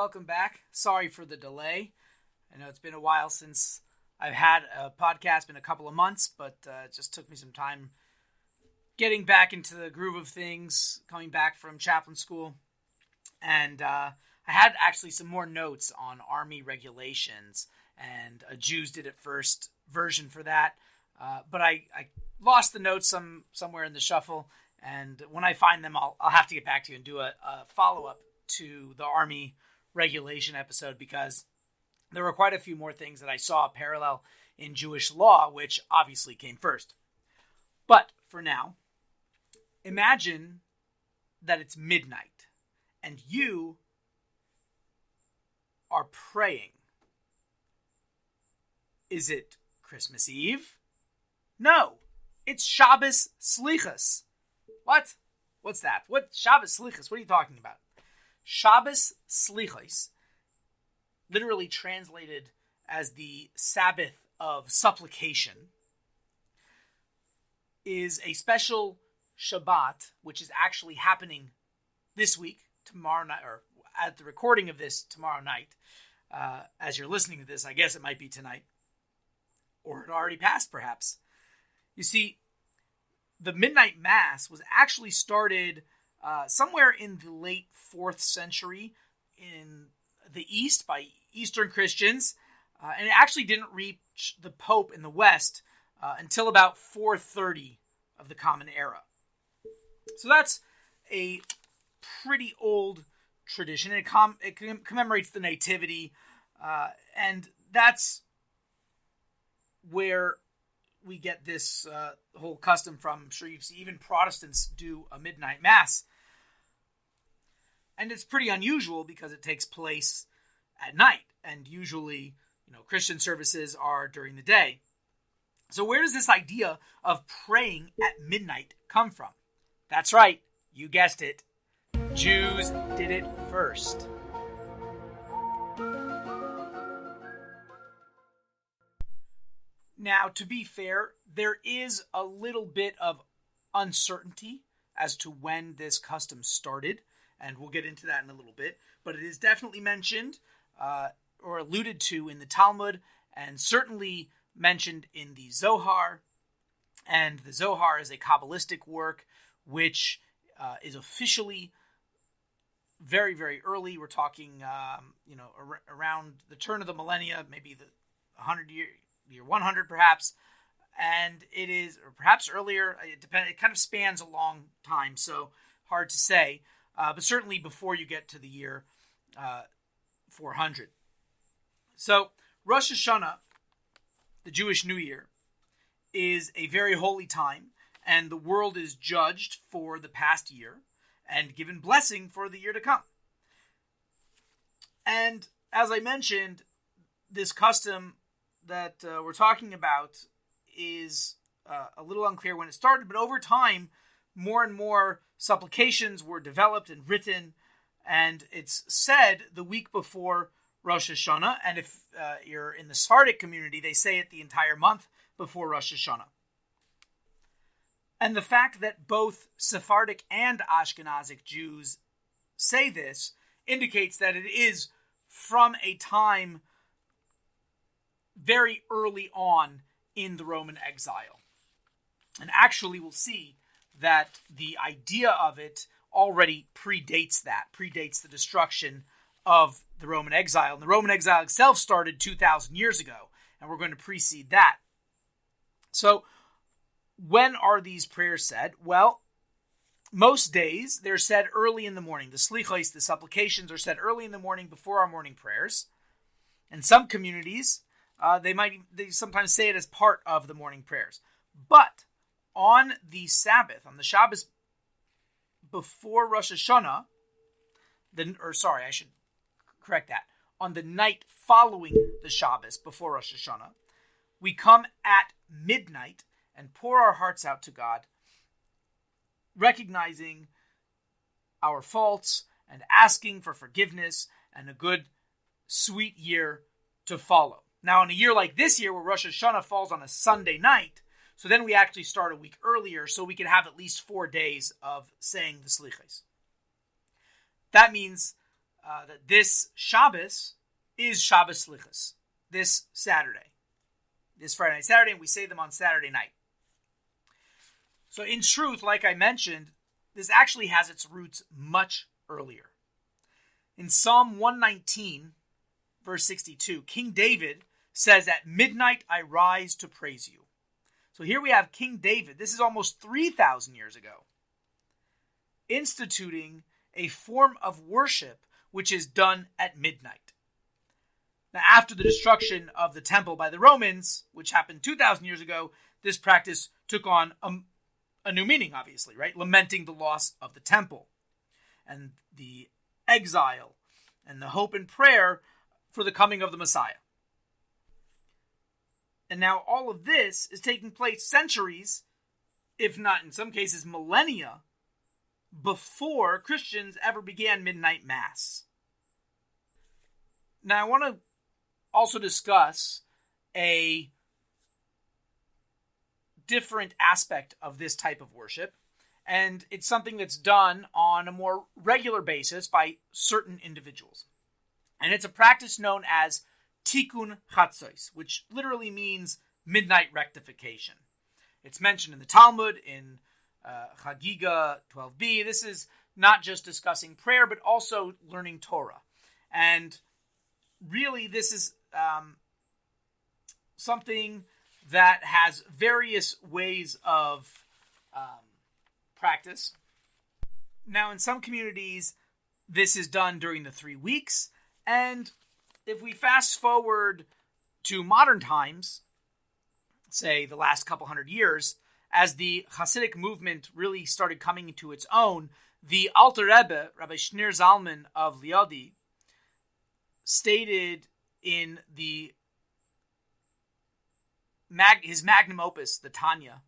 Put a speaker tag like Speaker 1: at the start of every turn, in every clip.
Speaker 1: welcome back. Sorry for the delay. I know it's been a while since I've had a podcast, been a couple of months, but it just took me some time getting back into the groove of things, coming back from chaplain school. And I had actually some more notes on Army regulations, and a Jews Did It First version for that. But I lost the notes somewhere in the shuffle, and when I find them, I'll have to get back to you and do a follow-up to the Army regulation episode, because there were quite a few more things that I saw parallel in Jewish law, which obviously came first. But for now, imagine that it's midnight and you are praying. Is it Christmas Eve? No, it's Shabbos Slichos. What? What's that? What? Shabbos Slichos? What are you talking about? Shabbos Slichos, literally translated as the Sabbath of supplication, is a special Shabbat, which is actually happening this week, tomorrow night, or at the recording of this tomorrow night. As you're listening to this, I guess it might be tonight, or it already passed, perhaps. You see, the Midnight Mass was actually started somewhere in the late 4th century in the East by Eastern Christians, and it actually didn't reach the Pope in the West until about 430 of the Common Era. So that's a pretty old tradition. It commemorates the Nativity, and that's where we get this whole custom from. I'm sure you've seen even Protestants do a midnight mass. And it's pretty unusual because it takes place at night. And usually, Christian services are during the day. So where does this idea of praying at midnight come from? That's right. You guessed it. Jews did it first. Now, to be fair, there is a little bit of uncertainty as to when this custom started, and we'll get into that in a little bit, but it is definitely mentioned or alluded to in the Talmud, and certainly mentioned in the Zohar. And the Zohar is a Kabbalistic work which is officially very, very early. We're talking, around the turn of the millennia, maybe the year 100 perhaps, and it is, or perhaps earlier. It depends. It kind of spans a long time, so hard to say. But certainly before you get to the year 400. So Rosh Hashanah, the Jewish New Year, is a very holy time, and the world is judged for the past year and given blessing for the year to come. And as I mentioned, this custom that we're talking about is a little unclear when it started, but over time, more and more supplications were developed and written, and it's said the week before Rosh Hashanah, and if you're in the Sephardic community, they say it the entire month before Rosh Hashanah. And the fact that both Sephardic and Ashkenazic Jews say this indicates that it is from a time very early on in the Roman exile. And actually we'll see that the idea of it already predates the destruction of the Roman exile. And the Roman exile itself started 2,000 years ago, and we're going to precede that. So, when are these prayers said? Well, most days they're said early in the morning. The slichos, the supplications, are said early in the morning before our morning prayers. And some communities, they sometimes say it as part of the morning prayers. But on the Sabbath, on the Shabbos before Rosh Hashanah, I should correct that. On the night following the Shabbos before Rosh Hashanah, we come at midnight and pour our hearts out to God, recognizing our faults and asking for forgiveness and a good, sweet year to follow. Now, in a year like this year, where Rosh Hashanah falls on a Sunday night, so then we actually start a week earlier, so we can have at least 4 days of saying the slichos. That means that this Shabbos is Shabbos Slichos, this Saturday, this Friday night, Saturday, and we say them on Saturday night. So in truth, like I mentioned, this actually has its roots much earlier. In Psalm 119, verse 62, King David says, "At midnight I rise to praise you." So here we have King David, this is almost 3,000 years ago, instituting a form of worship which is done at midnight. Now, after the destruction of the temple by the Romans, which happened 2,000 years ago, this practice took on a new meaning, obviously, right? Lamenting the loss of the temple and the exile and the hope and prayer for the coming of the Messiah. And now all of this is taking place centuries, if not in some cases millennia, before Christians ever began midnight mass. Now I want to also discuss a different aspect of this type of worship, and it's something that's done on a more regular basis by certain individuals. And it's a practice known as Tikkun Chatzos, which literally means midnight rectification. It's mentioned in the Talmud, in Chagiga 12b. This is not just discussing prayer, but also learning Torah. And really, this is something that has various ways of practice. Now, in some communities, this is done during the 3 weeks. And if we fast forward to modern times, say the last couple hundred years, as the Hasidic movement really started coming into its own, the Alter Rebbe, Rabbi Shneur Zalman of Liadi, stated in his magnum opus, the Tanya,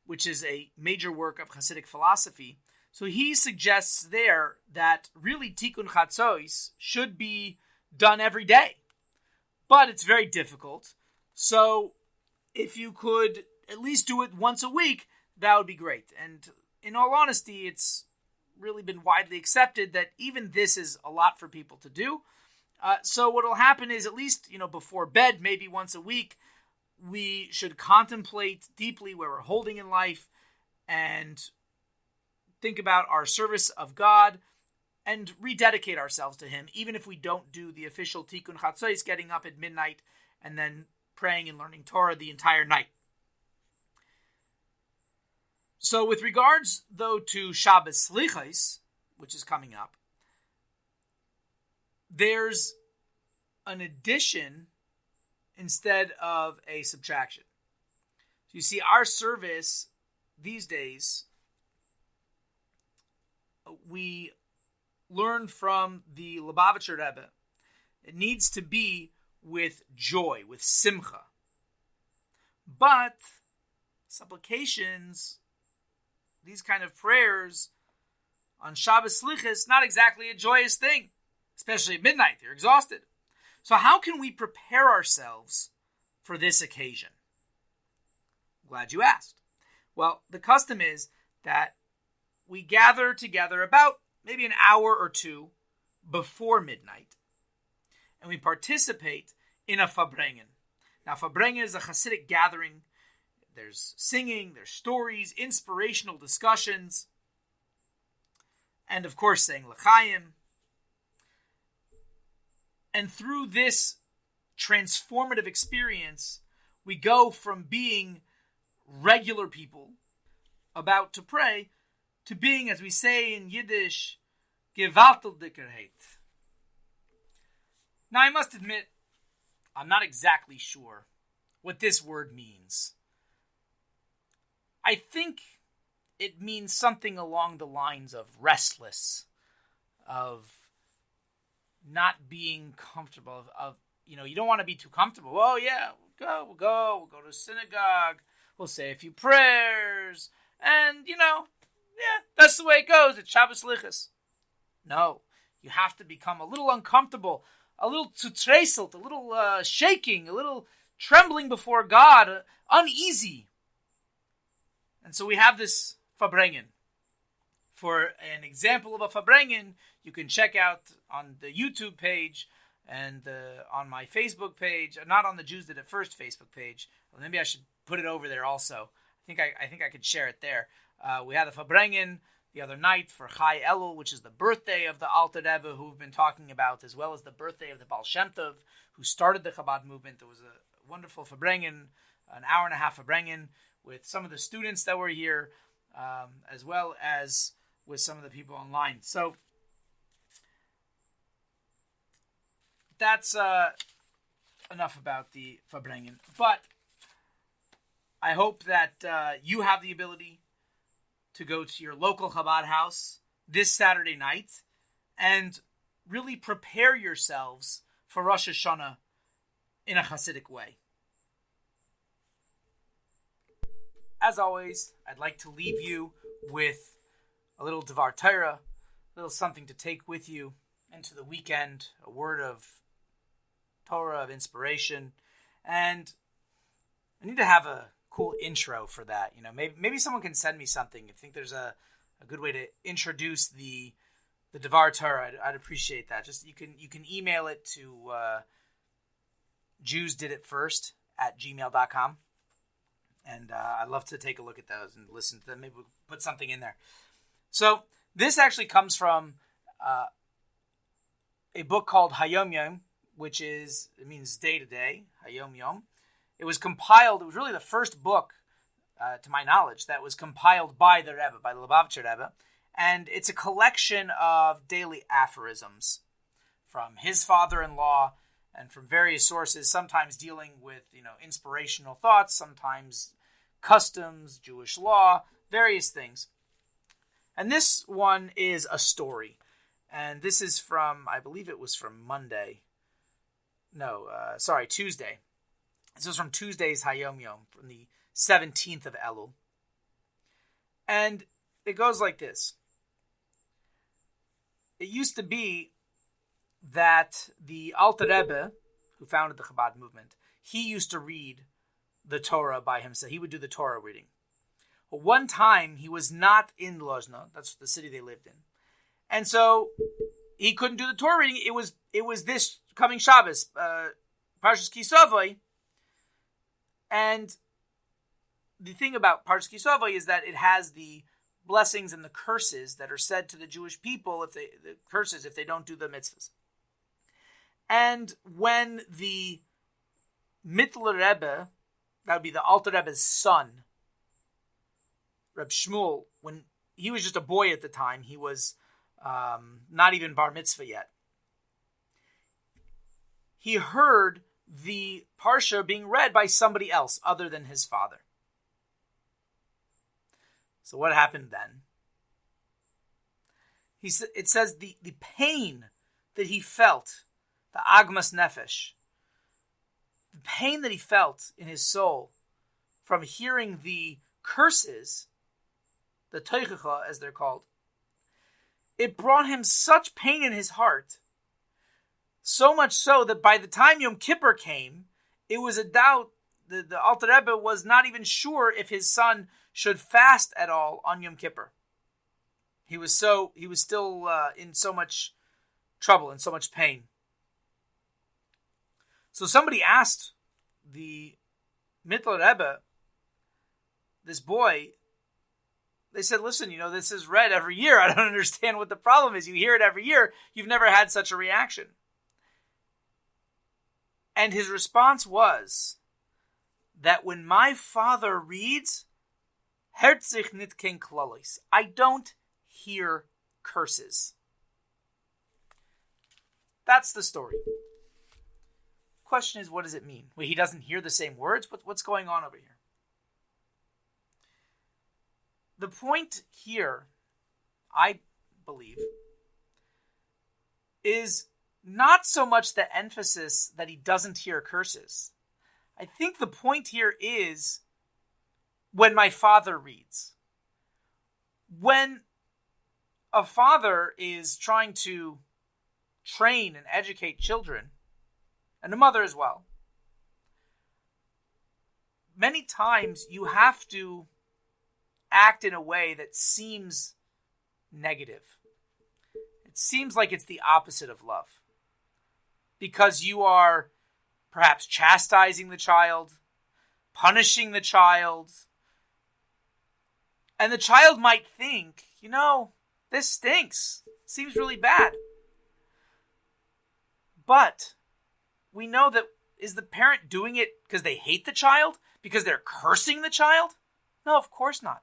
Speaker 1: which is a major work of Hasidic philosophy. So he suggests there that really Tikkun Chatzos should be done every day. But it's very difficult. So if you could at least do it once a week, that would be great. And in all honesty, it's really been widely accepted that even this is a lot for people to do. So what will happen is, at least, before bed, maybe once a week, we should contemplate deeply where we're holding in life and think about our service of God and rededicate ourselves to Him, even if we don't do the official Tikkun Chatzos, getting up at midnight and then praying and learning Torah the entire night. So with regards, though, to Shabbos Slichos, which is coming up, there's an addition instead of a subtraction. So you see, our service these days, we learn from the Lubavitcher Rebbe, it needs to be with joy, with simcha. But supplications, these kind of prayers on Shabbos Slichos, not exactly a joyous thing, especially at midnight. You're exhausted. So how can we prepare ourselves for this occasion? Glad you asked. Well, the custom is that we gather together about maybe an hour or two before midnight, and we participate in a Farbrengen. Now, Farbrengen is a Hasidic gathering. There's singing, there's stories, inspirational discussions, and of course saying L'chaim. And through this transformative experience, we go from being regular people about to pray to being, as we say in Yiddish, gewalteldikerheit. Now, I must admit, I'm not exactly sure what this word means. I think it means something along the lines of restless, of not being comfortable, of you don't want to be too comfortable. Oh yeah, we'll go to synagogue, we'll say a few prayers, and that's the way it goes. It's Shabbos Slichos. No, you have to become a little uncomfortable, a little zutreselt, a little shaking, a little trembling before God, uneasy. And so we have this Farbrengen. For an example of a Farbrengen, you can check out on the YouTube page and on my Facebook page, not on the Jews Did It First Facebook page. Well, maybe I should put it over there also. I think I could share it there. We had a Farbrengen the other night for Chai Elul, which is the birthday of the Alter Rebbe, who we've been talking about, as well as the birthday of the Baal Shem Tov, who started the Chabad movement. There was a wonderful Farbrengen, an hour and a half Farbrengen, with some of the students that were here, as well as with some of the people online. So that's enough about the Farbrengen. But I hope that you have the ability to go to your local Chabad house this Saturday night and really prepare yourselves for Rosh Hashanah in a Hasidic way. As always, I'd like to leave you with a little Devar Torah, a little something to take with you into the weekend, a word of Torah, of inspiration, and I need to have a cool intro for that. Maybe someone can send me something. I think there's a good way to introduce the Devar Torah. I'd appreciate that. Just you can email it to JewsDidItFirst@gmail.com. And I'd love to take a look at those and listen to them. Maybe we'll put something in there. So this actually comes from a book called Hayom Yom, which means day to day, Hayom Yom. It was really the first book, to my knowledge, that was compiled by the Rebbe, by the Lubavitcher Rebbe. And it's a collection of daily aphorisms from his father-in-law and from various sources, sometimes dealing with, inspirational thoughts, sometimes customs, Jewish law, various things. And this one is a story. And this is from, I believe it was from Tuesday. This was from Tuesday's Hayom Yom, from the 17th of Elul. And it goes like this. It used to be that the Alter Rebbe, who founded the Chabad movement, he used to read the Torah by himself. He would do the Torah reading. But one time, he was not in Lozno. That's the city they lived in. And so, he couldn't do the Torah reading. It was this coming Shabbos, Parshas Kisavai. And the thing about Parshas Kisavai is that it has the blessings and the curses that are said to the Jewish people, if they don't do the mitzvahs. And when the Mittler Rebbe, that would be the Alter Rebbe's son, Reb Shmuel, when he was just a boy at the time, he was not even bar mitzvah yet. He heard the Parsha being read by somebody else other than his father. So what happened then? It says the pain that he felt, the Agmas Nefesh, the pain that he felt in his soul from hearing the curses, the Teichacha as they're called, it brought him such pain in his heart, so much so that by the time Yom Kippur came, it was a doubt. The Alter Rebbe was not even sure if his son should fast at all on Yom Kippur. He was still in so much trouble and so much pain. So somebody asked the Mittler Rebbe, this boy, they said, listen, this is read every year. I don't understand what the problem is. You hear it every year. You've never had such a reaction. And his response was that when my father reads, Herzich nit ken klalis, I don't hear curses. That's the story. Question is, what does it mean? Wait, he doesn't hear the same words? What's going on over here? The point here, I believe, is not so much the emphasis that he doesn't hear curses. I think the point here is when my father reads. When a father is trying to train and educate children, and a mother as well, many times you have to act in a way that seems negative. It seems like it's the opposite of love. Because you are perhaps chastising the child, punishing the child, and the child might think, this stinks. Seems really bad. But we know that, is the parent doing it because they hate the child? Because they're cursing the child? No, of course not.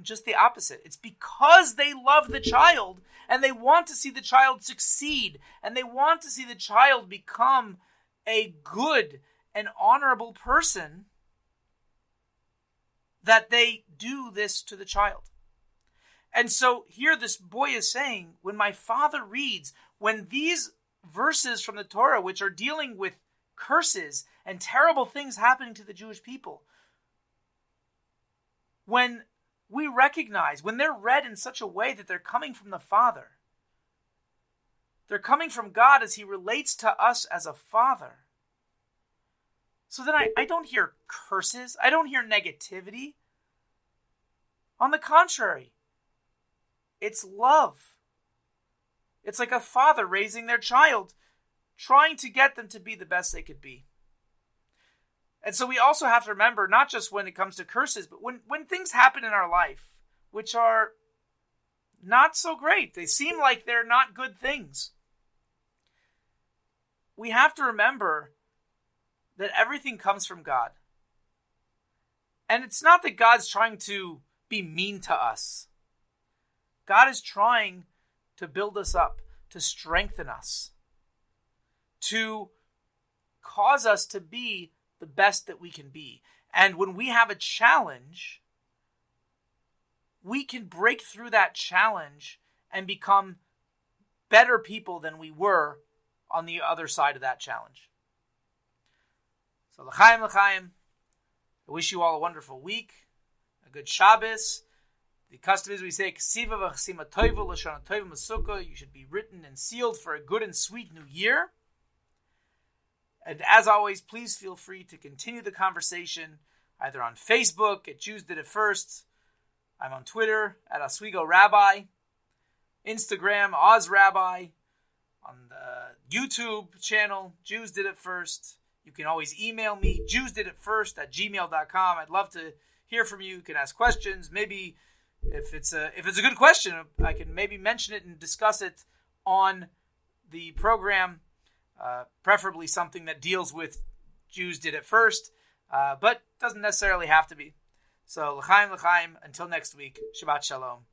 Speaker 1: Just the opposite. It's because they love the child and they want to see the child succeed and they want to see the child become a good and honorable person that they do this to the child. And so here this boy is saying, when my father reads, when these verses from the Torah, which are dealing with curses and terrible things happening to the Jewish people, when we recognize, when they're read in such a way that they're coming from the Father, they're coming from God as he relates to us as a father. So then I don't hear curses. I don't hear negativity. On the contrary, it's love. It's like a father raising their child, trying to get them to be the best they could be. And so we also have to remember, not just when it comes to curses, but when things happen in our life, which are not so great, they seem like they're not good things. We have to remember that everything comes from God. And it's not that God's trying to be mean to us. God is trying to build us up, to strengthen us, to cause us to be the best that we can be. And when we have a challenge, we can break through that challenge and become better people than we were on the other side of that challenge. So l'chaim, l'chaim. I wish you all a wonderful week, a good Shabbos. The custom is we say, Ksiva v'chsima toiva l'shana toiva masukah. You should be written and sealed for a good and sweet new year. And as always, please feel free to continue the conversation either on Facebook at Jews Did It First. I'm on Twitter at Oswego Rabbi, Instagram Oz Rabbi, on the YouTube channel Jews Did It First. You can always email me, jewsdiditfirst@gmail.com. I'd love to hear from you. You can ask questions. Maybe if it's a good question, I can maybe mention it and discuss it on the program. Preferably something that deals with Jews Did It First, but doesn't necessarily have to be. So, l'chaim, l'chaim. Until next week, Shabbat Shalom.